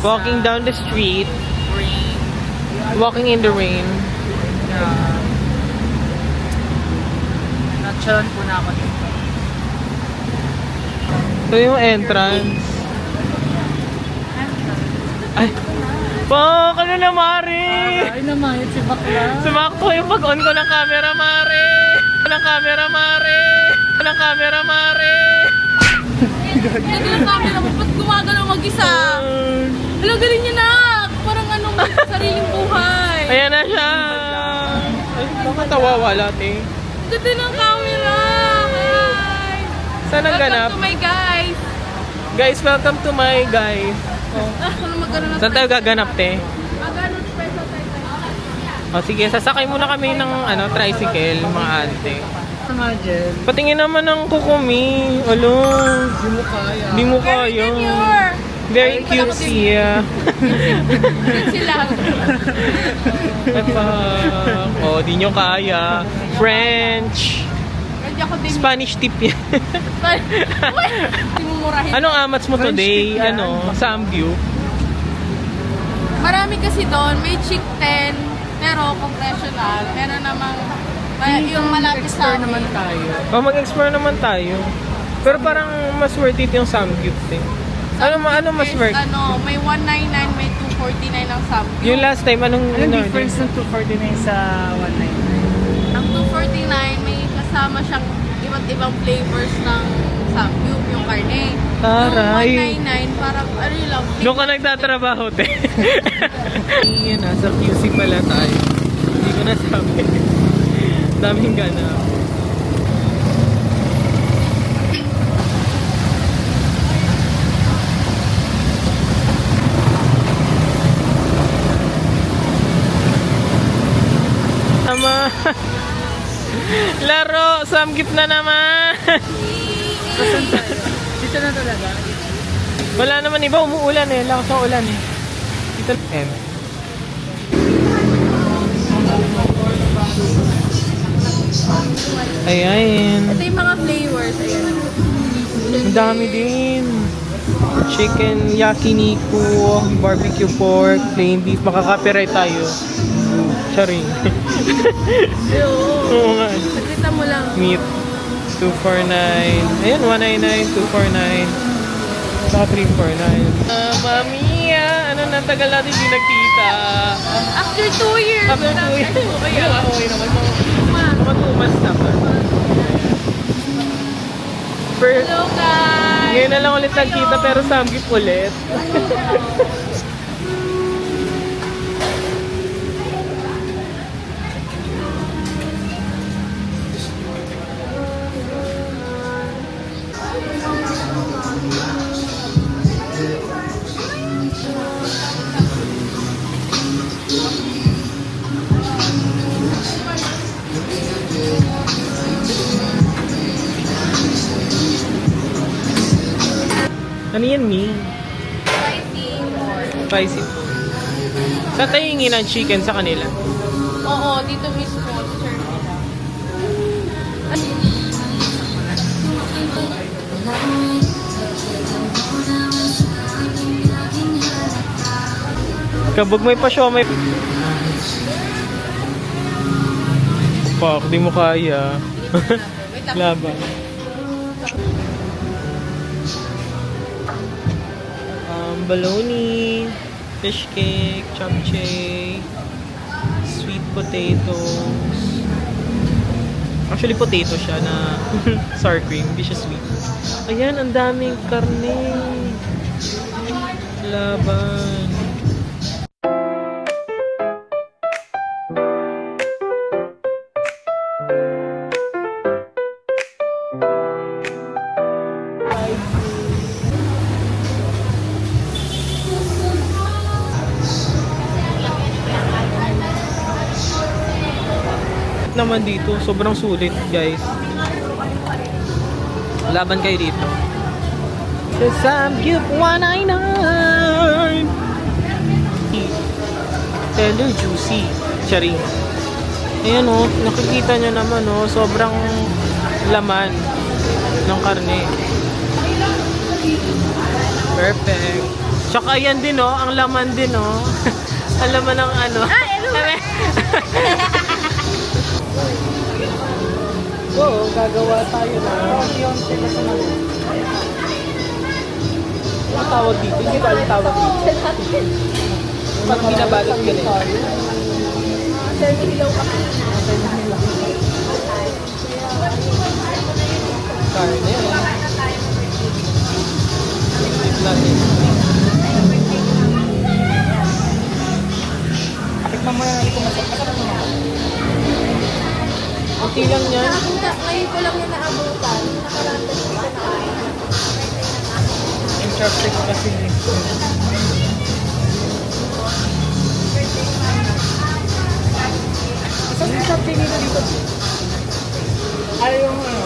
Walking down the street. Rain. Walking in the rain. Yeah. Natchalan po na ako dito. Ito yung entrance. Ay! Pak! Ano na, Mari? Ay namayot si Bakla. Sumakto yung pag-on ko ng camera, Mari! Ng camera, Mari! Ng camera, Mari! Ganda ng camera mo, ba't gumagalaw mag-isa? Hala, galing niya na! Parang anong sariling buhay. Ayan na siya! Ay, bakit wala, te? Ganda ng camera! Hi! Saan ang ganap? Welcome to my guys! Guys, welcome to my guys. Ano magkano na Saan tayo gaganap, te? Magkano special tayo? O sige, sasakay muna kami ng tricycle, mga ante. Nga, Jen. Patingin naman ng kukumi. Alo, Di mo kaya. di mo kaya. Junior! Very cute siya. Cute sila. Oh, di nyo kaya. French. Hindi ako din. Spanish tip yan. Uy! Hindi mo murahin. Anong amats mo French today? tip yan. Samgyup? Marami kasi doon. May chick 10, pero confessional. Meron namang yung malapit sa Explore naman tayo. Oh, mag-explore naman tayo. Pero parang mas worth it yung Samgyup thing. Ano mas worth? Ano, may 199, may 249 ang sample. Yung last time, anong Anong difference ng 249 sa 199? Ang 249, may kasama siyang iba't ibang flavors ng samgyup, yung karne. Taray. Yung 199, parang ano yun lang. Doon ka nagtatrabaho, te. Yan, nasa QC pala tayo. Hindi ko nasabi. Daming ganap. Ama. Laro, samgip na naman. Saan tayo? Dito na talaga. Wala naman iba, umuulan eh. Lakas ng ulan eh. Dito M. Ayan. Ito yung mga flavors, ayan. Ang dami din. Chicken yakiniku, barbecue pork, plain beef. Makaka-copyright tayo. Charing. Oo nga. Pagkita mo lang. Meat. 249. Ayan, 199, 249. Saka 349. Mamiya! Ano na, tagal natin hindi nagkita. After 2 years. After 2 years. Kaya, Okay naman. Mga 2 months na pa. First, hello guys! ngayon na lang ulit nagkita pero samgip ulit. Ano yan, Mi? Spicy or... Spicy. Saan tayo hingi ng chicken sa kanila? Oo, dito mismo. Sir. Kabog may pa siya, may... Pak, di mo kaya. Wait lang. Laban. Bologna, fish cake, japchae, sweet potatoes. Actually, potato siya na sour cream, hindi siya sweet. Ayan, ang daming karne. Laban. Naman dito, sobrang sulit, guys. Laban kayo dito. The Samgyup 199. Tender juicy. Charing. Ayan o, nakikita nyo naman o, sobrang laman ng karne. Perfect. Tsaka yan din oh, ang laman din oh. Ang laman ng ano. Oo, gagawa tayo na. Ano tawag dito? Hindi ba ang tawag dito? Pag binabalot ka rin. Karne. Tip natin. Tikman mo yung ikumasok. Kunti lang yan. Ngayon ko lang yung naabutan. Nakalantas ko na kain. Yung chopstick kasi. Saan yung shopping nito dito? Ayaw yung ano?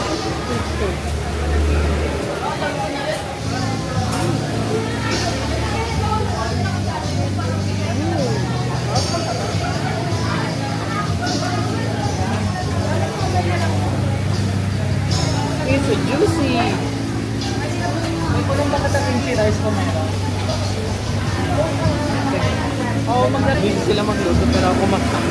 It's so juicy. May kulong ba sa kimchi rice ko meron? Oo, hindi sila magluto pero ako makak.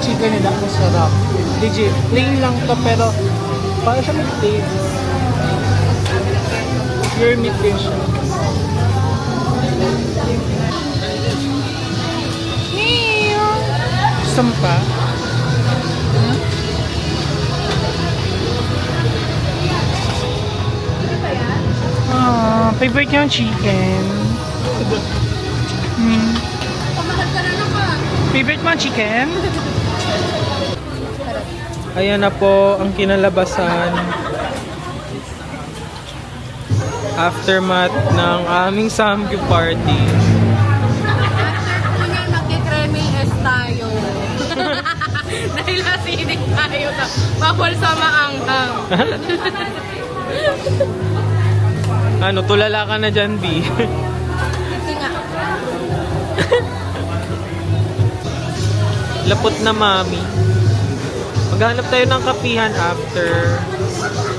Chicken nila ang sarap. Legit. Plain lang to pero parang siya may flavor. Pure meat din siya. Sampa. Favorite niya yung chicken. Pamahal ka na naman. Favorite mo ang chicken? Ayan na po ang kinalabasan. Aftermath ng aming Samgyup party. After po niyan, magkikreming tayo. Dahil acidic tayo na bawal sa maanghang. Ano, tulala ka na dyan, B. Hindi nga. Lapot na mami. Maghanap tayo ng kapihan after.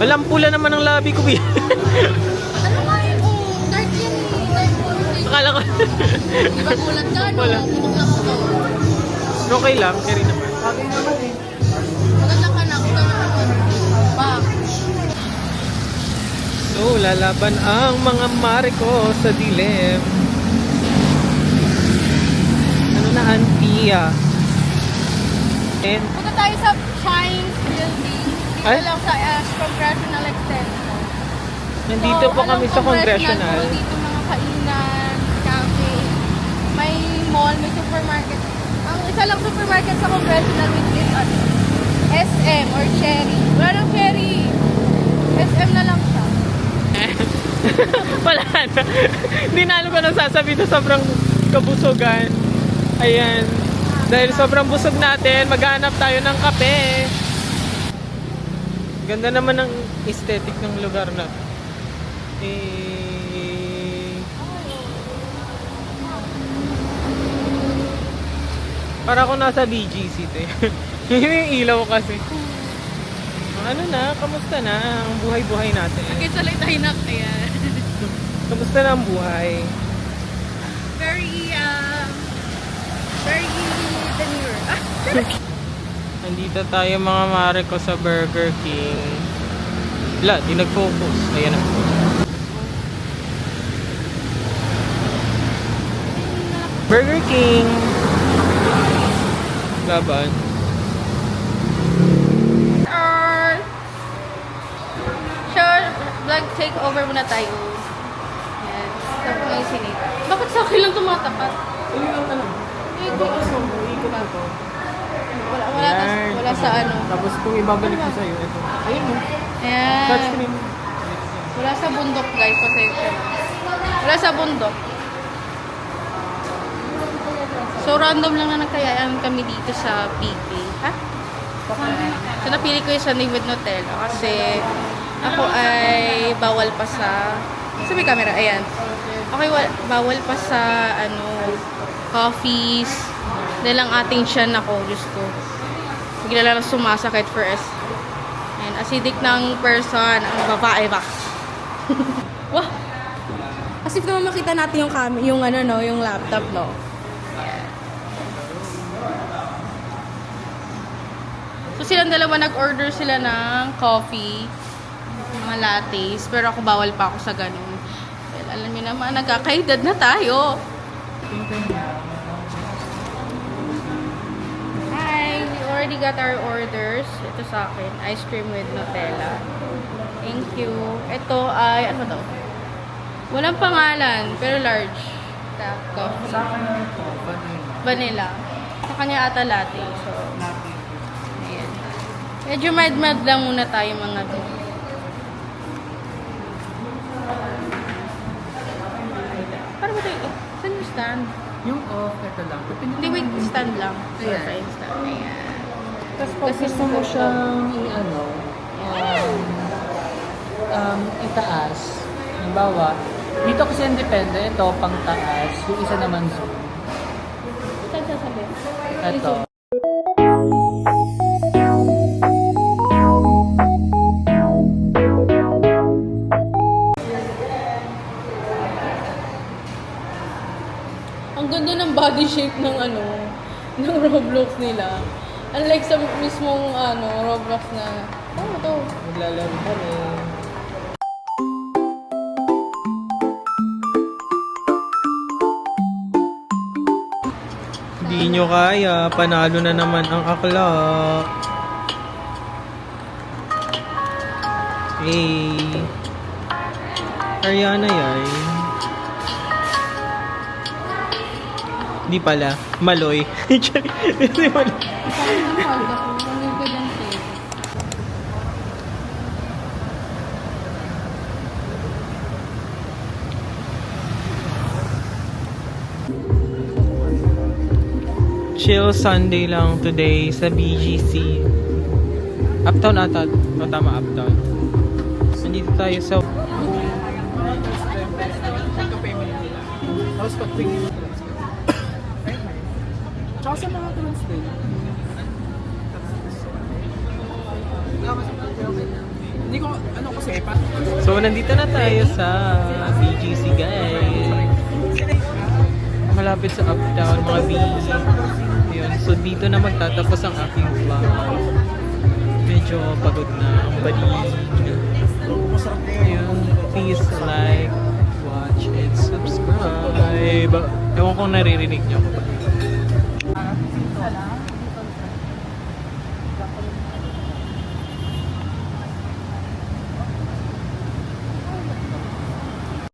Walang pula naman ang labi ko, B. Ano nga yun? Oh, dark yan eh. Dark food. Akala ko. Di ba gulat ka, no? Wala. Gulat lang ako. Okay lang, carry naman. Maganda ka na. Gusto na naman. Bak. So, lalaban ang mga Mariko sa dilim. Ano na, Antia? And, Punta tayo sa Shines Building. Dito Ay? lang sa Congressional Extension. nandito po kami sa Congressional. Po, dito mga kainan, cafe. May mall, may supermarket. Ang isa lang supermarket sa Congressional which is SM or Cherry. Wala nang Cherry. SM na lang siya. Wala na. Hindi na alam ko nang sasabihin na sobrang kabusugan. Ayan. Dahil sobrang busog natin, maghanap tayo ng kape. Ganda naman ng aesthetic ng lugar na to. Para ako nasa BGC to eh. Yun yung ilaw kasi. Ano na, kamusta na ang buhay-buhay natin? Nagkisalay tayo na kaya. Kamusta na ang buhay? Very demure. Nandito tayo mga mare ko sa Burger King. Wala, di nag-focus. Ayan na. Burger King. Laban. Sure, vlog takeover muna tayo. Yan. Tapos ngayon sinip. Bakit sa akin lang tumatapat? Wala sa ano. Tapos kung ibabalik ko sa'yo, ito. Ayun mo. Ayan. Touchscreen. Wala sa bundok guys, pasensya na. Wala sa bundok. So random lang na nagkayaan kami dito sa PK. Ha? So napili ko yung Sunday with Nutella kasi ako ay bawal pa sa Sa may camera, ayan. Okay, bawal pa sa, coffees. Dahil ang ating siyan ako, Diyos ko. Bigla lang sumasakit for us. Ayan, acidic ng person, ang babae ba? Wah! As if naman makita natin yung laptop, no? Ayan. So, silang dalawa nag-order sila ng coffee, mga lattes, pero ako bawal pa ako sa ganun. Well, alam niyo naman, nagkakaedad na tayo. Hi! We already got our orders. Ito sa akin, ice cream with Nutella. Thank you. Ito ay, ano to? Walang pangalan, pero large. Coffee. Sa akin ito, Vanilla. Sa kanya ata latte. So, ayan. Medyo mild-mild lang muna tayo mga to. Para ba tayo? Saan yung stand? Yung off, ito lang. Hindi, wait. Stand lang. Ayan. Okay, stand. Ayan. Tapos pag gusto mo siyang itaas, halimbawa, dito kasi yung depende, ito pang taas, yung isa naman zoom. Saan sasabi? Ito. Ang ganda ng body shape ng ng Roblox nila. Unlike sa mismong Roblox na, ito. Maglalaro ka rin. Hindi nyo kaya, panalo na naman ang akla. Hey. Ariana yay. Hindi pala, Maloy. Hindi Maloy. Parang ang hard ako. Ang good ang tape. Chill Sunday lang today sa BGC. Uptown ata. O tama, Uptown. Nandito tayo sa... Tapos pag tingin mo tsaka sa mga translate. Hindi ko, kasi, So, nandito na tayo sa BGC, guys. Malapit sa Uptown, mga B. Ayun. So, dito na magtatapos ang aking vlog. Medyo pagod na ang balik. Ayun. Please like, watch, and subscribe. Ewan kung naririnig nyo.